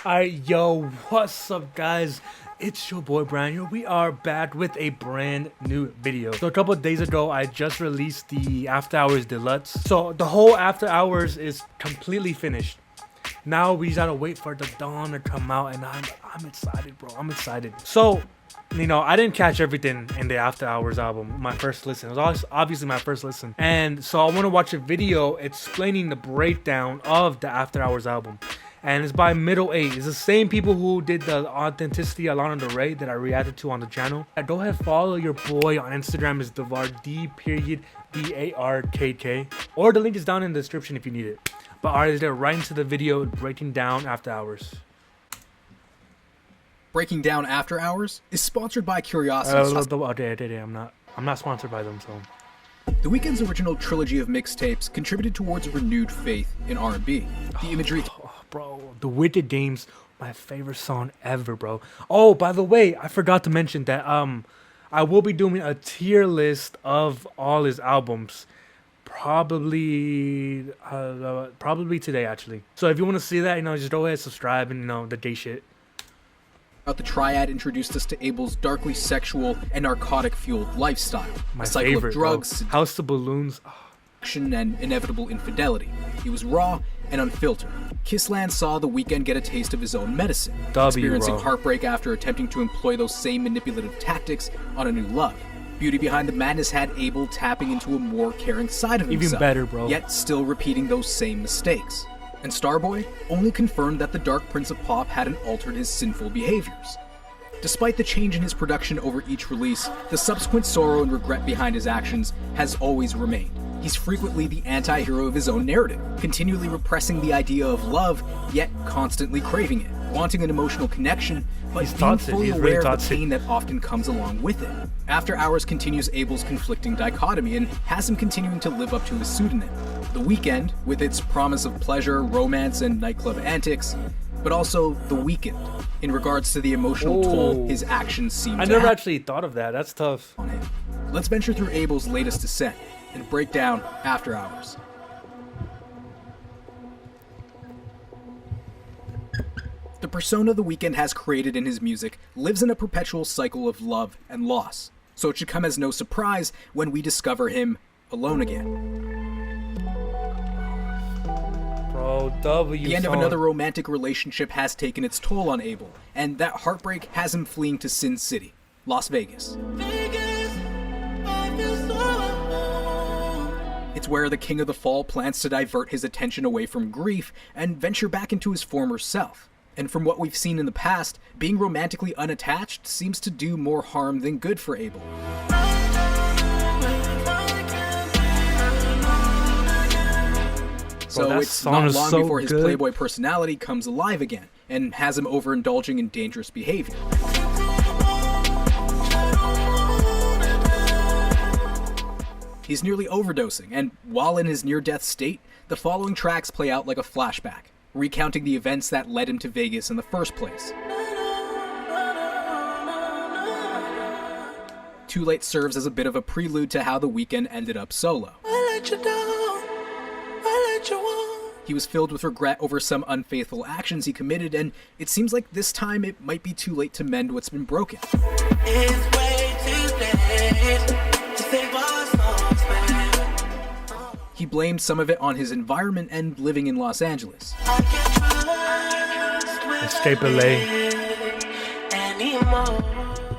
Alright, yo, what's up, guys? It's your boy Brian here. We are back with a brand new video. So a couple of days ago, I just released the After Hours Deluxe. So the whole After Hours is completely finished. Now we just gotta wait for the dawn to come out, and I'm excited, bro. I'm excited. So, you know, I didn't catch everything in the After Hours album. My first listen. It was obviously my first listen. And so I want to watch a video explaining the breakdown of the After Hours album. And it's by Middle 8. It's the same people who did the Authenticity Lana Del Rey that I reacted to on the channel. Go ahead, follow your boy on Instagram. Is Devar, D.D.A.R.K.K. Or the link is down in the description if you need it. But alright, let's get right into the video breaking down After Hours. Breaking Down After Hours is sponsored by Curiosity. I'm not sponsored by them, so. The Weeknd's original trilogy of mixtapes contributed towards a renewed faith in R&B. The imagery... Bro, The Wicked Games, my favorite song ever, bro. Oh, by the way, I forgot to mention that I will be doing a tier list of all his albums. Probably today, actually. So if you want to see that, you know, just go ahead, subscribe, and, you know, the gay shit. The triad introduced us to Abel's darkly sexual and narcotic-fueled lifestyle. My a cycle favorite, of drugs, bro. House of Balloons, seduction, and inevitable infidelity. He was raw and unfiltered. Kissland saw The Weeknd get a taste of his own medicine, experiencing heartbreak after attempting to employ those same manipulative tactics on a new love. Beauty Behind the Madness had Abel tapping into a more caring side of himself, even better, bro, yet still repeating those same mistakes. And Starboy only confirmed that the Dark Prince of Pop hadn't altered his sinful behaviors. Despite the change in his production over each release, the subsequent sorrow and regret behind his actions has always remained. He's frequently the anti-hero of his own narrative, continually repressing the idea of love, yet constantly craving it, wanting an emotional connection, but being fully aware of the pain that often comes along with it. After Hours continues Abel's conflicting dichotomy and has him continuing to live up to his pseudonym. The Weeknd, with its promise of pleasure, romance, and nightclub antics, but also The Weeknd, in regards to the emotional toll his actions seem to have. I never actually thought of that. That's tough. On him. Let's venture through Abel's latest descent and break down After Hours. The persona The Weeknd has created in his music lives in a perpetual cycle of love and loss, so it should come as no surprise when we discover him alone again. Bro, the end of another romantic relationship has taken its toll on Abel, and that heartbreak has him fleeing to Sin City, Las Vegas. It's where the King of the Fall plans to divert his attention away from grief and venture back into his former self. And from what we've seen in the past, being romantically unattached seems to do more harm than good for Abel. So it's not long before his playboy personality comes alive again and has him overindulging in dangerous behavior. He's nearly overdosing, and while in his near-death state, the following tracks play out like a flashback, recounting the events that led him to Vegas in the first place. Too Late serves as a bit of a prelude to how The Weeknd ended up solo. He was filled with regret over some unfaithful actions he committed, and it seems like this time it might be too late to mend what's been broken. It's way too late to save us all. He blamed some of it on his environment and living in Los Angeles. Escape LA.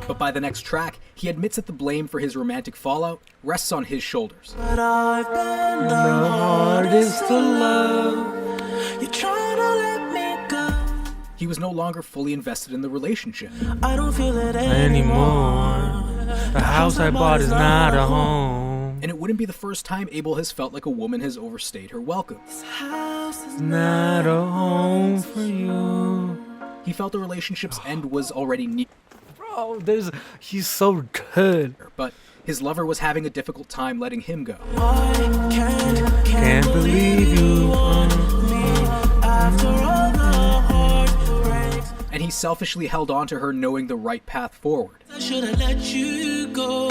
But by the next track, he admits that the blame for his romantic fallout rests on his shoulders. But I've been the hardest to love. You're trying to let me go. He was no longer fully invested in the relationship. I don't feel it anymore. The house I bought is not a home. And it wouldn't be the first time Abel has felt like a woman has overstayed her welcome. This house is not a home for you. He felt the relationship's end was already near. Bro, he's so good. But his lover was having a difficult time letting him go. I can't believe you after all the heartbreaks. And he selfishly held on to her knowing the right path forward. I should have let you go,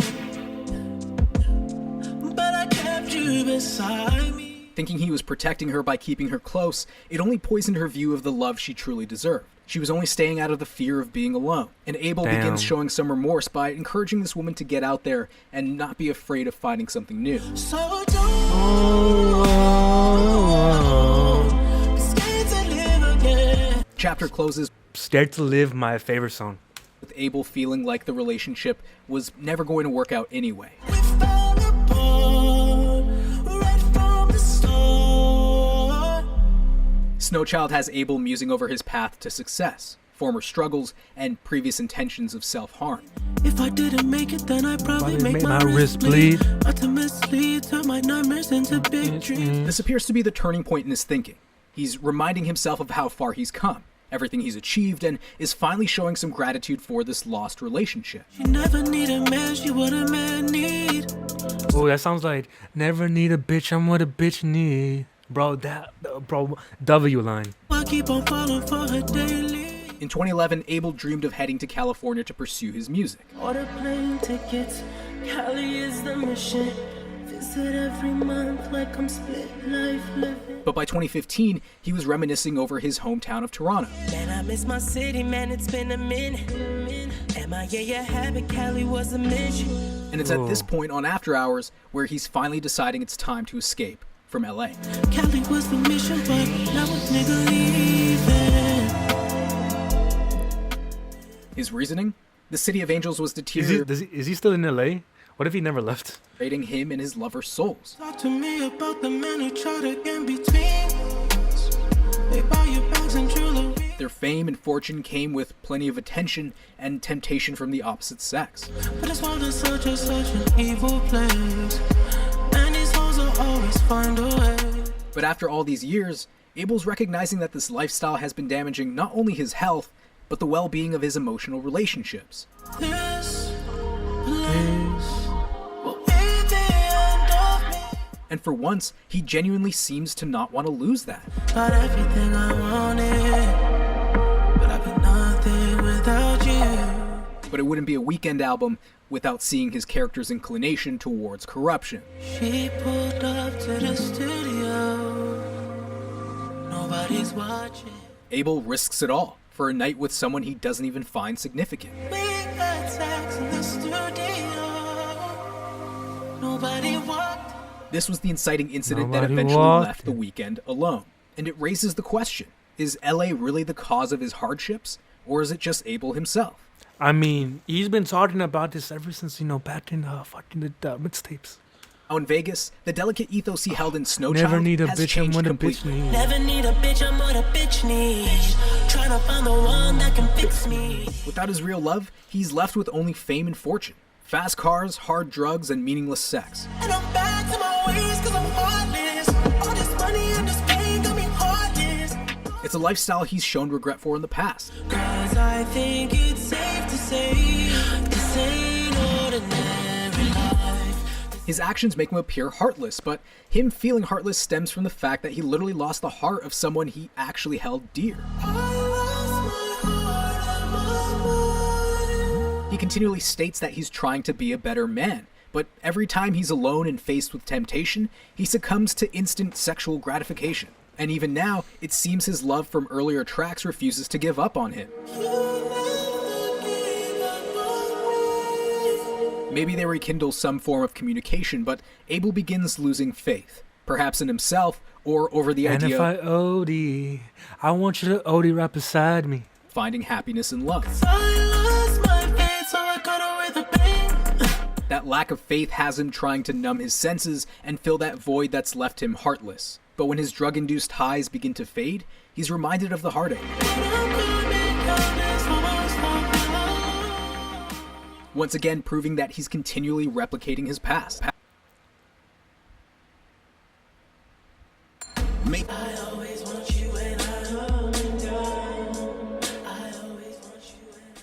but I kept you beside me. Thinking he was protecting her by keeping her close, it only poisoned her view of the love she truly deserved. She was only staying out of the fear of being alone. And Abel begins showing some remorse by encouraging this woman to get out there and not be afraid of finding something new. So Chapter closes Scared to Live, my favorite song. with Abel feeling like the relationship was never going to work out anyway. Snowchild has Abel musing over his path to success, former struggles, and previous intentions of self-harm. if I didn't make it, then I probably make my wrist bleed. Ultimately, turn my nightmares into big dreams. This appears to be the turning point in his thinking. He's reminding himself of how far he's come, everything he's achieved, and is finally showing some gratitude for this lost relationship. You never need a man, she what a man need. Oh, that sounds like never need a bitch, I'm what a bitch need. Bro, W line. I keep on falling for her daily. In 2011, Abel dreamed of heading to California to pursue his music. Order plane tickets, Cali is the mission. Visit every month like I'm split life living. But by 2015, he was reminiscing over his hometown of Toronto. Man, I miss my city, man, it's been a minute. MIA habit, Cali was a mission. And it's at this point on After Hours where he's finally deciding it's time to escape from LA. Cali was the mission, but now a nigga leaving. His reasoning? The City of Angels was Is he deteriorating still in LA? What if he never left? him and his lover's souls. Talk to me about the men who try to get in between. They buy your bags and jewelry. Their fame and fortune came with plenty of attention and temptation from the opposite sex. But this world is such an evil place. And these hoes will always find a way. But after all these years, Abel's recognizing that this lifestyle has been damaging not only his health, but the well-being of his emotional relationships. This place will be the end of me. And for once, he genuinely seems to not want to lose that. Got everything I wanted, but I've been nothing without you. But it wouldn't be a Weeknd album without seeing his character's inclination towards corruption. She pulled up to the studio. Nobody's watching. Abel risks it all for a night with someone he doesn't even find significant. We got sex in the studio. Nobody walked. This was the inciting incident that Nobody eventually walked. left the Weeknd alone. And it raises the question, is LA really the cause of his hardships, or is it just Abel himself? I mean, he's been talking about this ever since, back in fucking the mixtapes. Out in Vegas, the delicate ethos he held in Snowchild Never need a has bitch, I'm changed what a bitch completely. need. Never need a bitch, I'm what a bitch needs. Trying to find the one that can fix me. Without his real love, he's left with only fame and fortune. Fast cars, hard drugs, and meaningless sex. And I'm back to my ways cause I'm heartless. All this money and this pain got me heartless. It's a lifestyle he's shown regret for in the past. Cause I think it's safe to say this ain't ordinary life. His actions make him appear heartless, but him feeling heartless stems from the fact that he literally lost the heart of someone he actually held dear. I lost my heart and my mind. He continually states that he's trying to be a better man, but every time he's alone and faced with temptation, he succumbs to instant sexual gratification. And even now, it seems his love from earlier tracks refuses to give up on him. You never gave up on me. Maybe they rekindle some form of communication, but Abel begins losing faith, perhaps in himself or over the And idea if I OD, I want you to OD right beside me. of finding happiness in love. I lost my faith, so I got away the pain. That lack of faith has him trying to numb his senses and fill that void that's left him heartless. But when his drug-induced highs begin to fade, he's reminded of the heartache. Once again proving that he's continually replicating his past.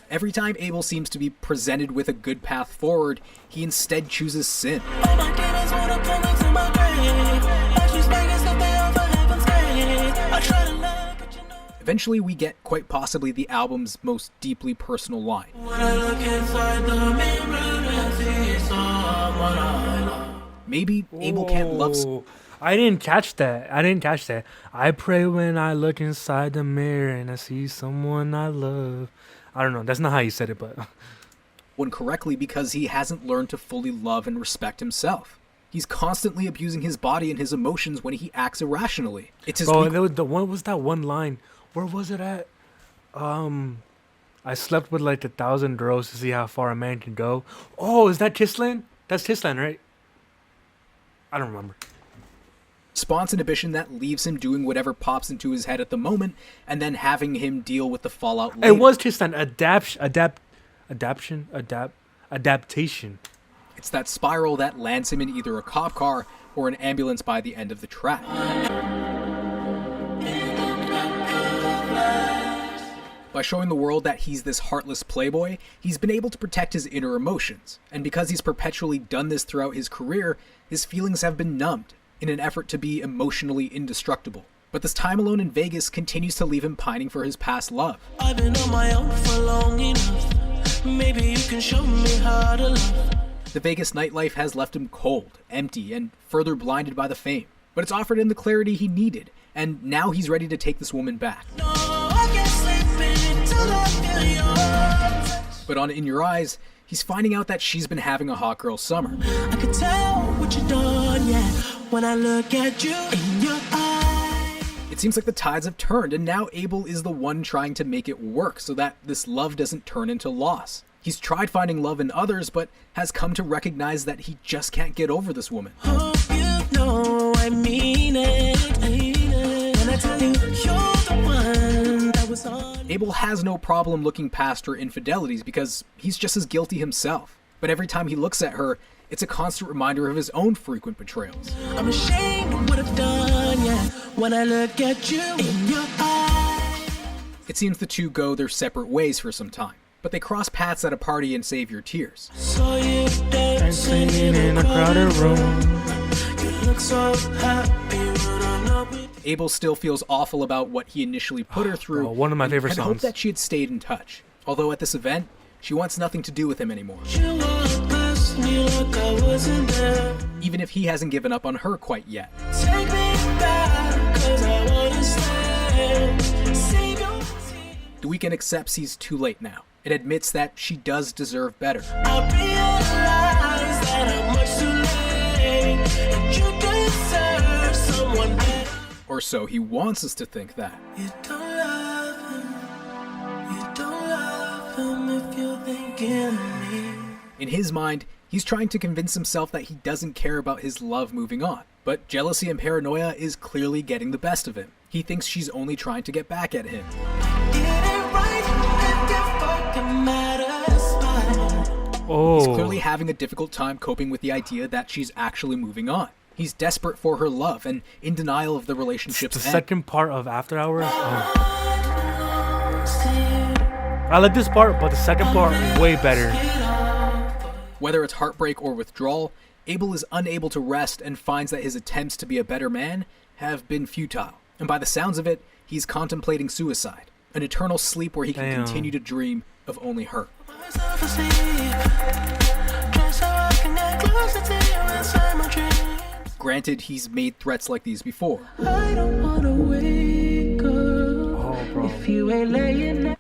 Every time Abel seems to be presented with a good path forward, he instead chooses sin. All my demons wanna come into my grave. I choose Vegas if they offer heaven's gate. I try to love, but you know. Eventually, we get quite possibly the album's most deeply personal line. When I look inside the mirror and see someone I love. Maybe Abel can't love. Oh, I didn't catch that. I pray when I look inside the mirror and I see someone I love. I don't know. That's not how you said it, but One correctly because he hasn't learned to fully love and respect himself. He's constantly abusing his body and his emotions when he acts irrationally. It's his bro, there was that one line. Where was it at? I slept with like 1,000 girls to see how far a man can go. Oh, is that Kissland? That's Kissland, right? I don't remember. response inhibition that leaves him doing whatever pops into his head at the moment, and then having him deal with the fallout later. It was just an adaptation. It's that spiral that lands him in either a cop car or an ambulance by the end of the track. By showing the world that he's this heartless playboy, he's been able to protect his inner emotions. And because he's perpetually done this throughout his career, his feelings have been numbed in an effort to be emotionally indestructible. But this time alone in Vegas continues to leave him pining for his past love. I've been on my own for long enough. Maybe you can show me how to love. The Vegas nightlife has left him cold, empty, and further blinded by the fame. But it's offered him the clarity he needed, and now he's ready to take this woman back. No, I can't sleep until I feel your touch. But on In Your Eyes, he's finding out that she's been having a hot girl summer. I can tell what you've done, yeah, when I look at you in your eyes. It seems like the tides have turned, and now Abel is the one trying to make it work so that this love doesn't turn into loss. He's tried finding love in others, but has come to recognize that he just can't get over this woman. Hope you know I mean it. And I tell you, you're the one that was on. Abel has no problem looking past her infidelities because he's just as guilty himself. But every time he looks at her, it's a constant reminder of his own frequent betrayals. I'm ashamed of what I've done, yeah, when I look at you in your eyes. It seems the two go their separate ways for some time, but they cross paths at a party and save your tears. Saw you dancing In a crowded room. You look so happy when I'm not with you. Abel still feels awful about what he initially put her through. bro, one of my favorite and hoped songs. that she had stayed in touch. Although at this event, she wants nothing to do with him anymore. You walked past me like I wasn't there. Even if he hasn't given up on her quite yet. Take me back, 'cause I wanna stay. Save your tears. The Weeknd accepts he's too late now. It admits that she does deserve better. I realize that I'm much too late, and you deserve someone better. Or so he wants us to think that. You don't love him. You don't love him if you're thinking of me. In his mind, he's trying to convince himself that he doesn't care about his love moving on. But jealousy and paranoia is clearly getting the best of him. He thinks she's only trying to get back at him. Get it right if you fucking matters, but Oh, He's clearly having a difficult time coping with the idea that she's actually moving on. He's desperate for her love and in denial of the the relationship's end. second part of After Hours. belongs to you. I like this part, but the second part way better. Whether it's heartbreak or withdrawal, Abel is unable to rest and finds that his attempts to be a better man have been futile. And by the sounds of it, he's contemplating suicide, an eternal sleep where he can Damn. continue to dream of only her. Myself asleep, just so I can get closer to you inside my dreams. Granted, he's made threats like these before, I don't wanna wake up Oh, bro. if you ain't laying there.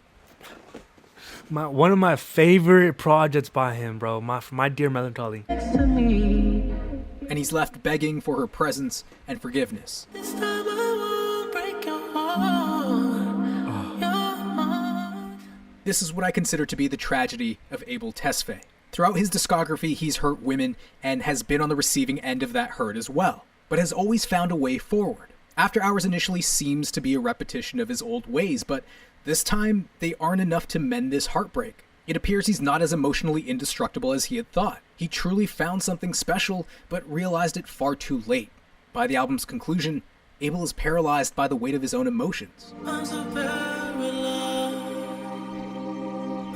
One of my favorite projects by him, bro. My Dear Melancholy. Next to me. and he's left begging for her presence and forgiveness. This time I won't break your heart. Your heart. This is what I consider to be the tragedy of Abel Tesfaye. Throughout his discography, he's hurt women and has been on the receiving end of that hurt as well, but has always found a way forward. After Hours initially seems to be a repetition of his old ways, but this time they aren't enough to mend this heartbreak. It appears he's not as emotionally indestructible as he had thought. He truly found something special, but realized it far too late. By the album's conclusion, Abel is paralyzed by the weight of his own emotions. I'm so paralyzed.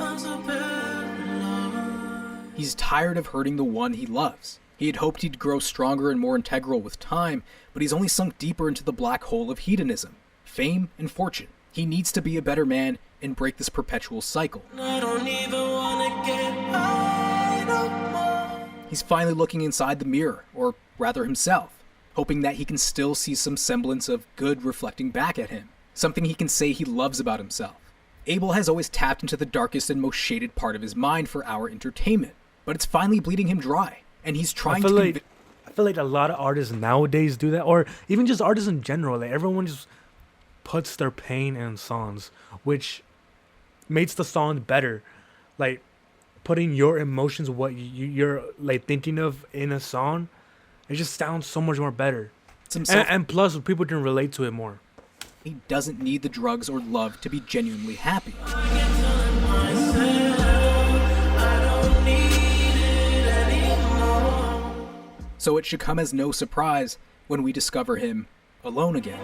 I'm so paralyzed. He's tired of hurting the one he loves. He had hoped he'd grow stronger and more integral with time, but he's only sunk deeper into the black hole of hedonism, fame, and fortune. He needs to be a better man and break this perpetual cycle. I don't even wanna get high no more. He's finally looking inside the mirror, or rather himself, hoping that he can still see some semblance of good reflecting back at him, something he can say he loves about himself. Abel has always tapped into the darkest and most shaded part of his mind for our entertainment, but it's finally bleeding him dry, and he's trying to... I feel like a lot of artists nowadays do that, or even just artists in general. Like everyone just puts their pain in songs, which makes the song better. Like putting your emotions, what you're like thinking of in a song, it just sounds so much more better. And plus, people can relate to it more. He doesn't need the drugs or love to be genuinely happy. So it should come as no surprise when we discover him alone again.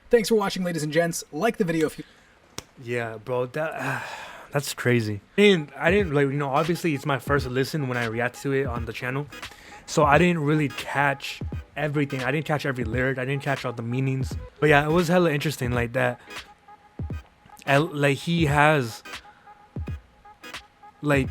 Thanks for watching, ladies and gents. Like the video if you... Yeah, bro, that's crazy. And I didn't like, obviously it's my first listen when I react to it on the channel. So I didn't really catch everything. I didn't catch every lyric. I didn't catch all the meanings. But yeah, it was hella interesting like that. And like he has like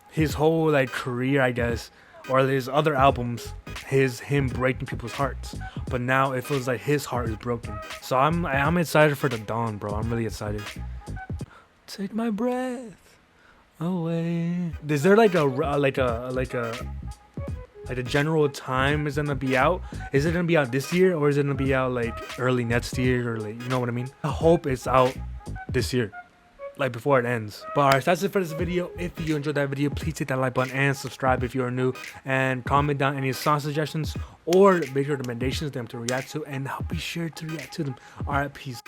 his whole like career, I guess, or his other albums, him breaking people's hearts. But now it feels like his heart is broken. So I'm excited for the dawn, bro. I'm really excited. Take my breath away. Is there like a general time is gonna be out? Is it gonna be out this year, or is it gonna be out like early next year, or like, you know what I mean? I hope it's out this year, like before it ends. But alright, so that's it for this video. If you enjoyed that video, please hit that like button and subscribe if you are new, and comment down any song suggestions or video recommendations them to react to, and I'll be sure to react to them. Alright, peace.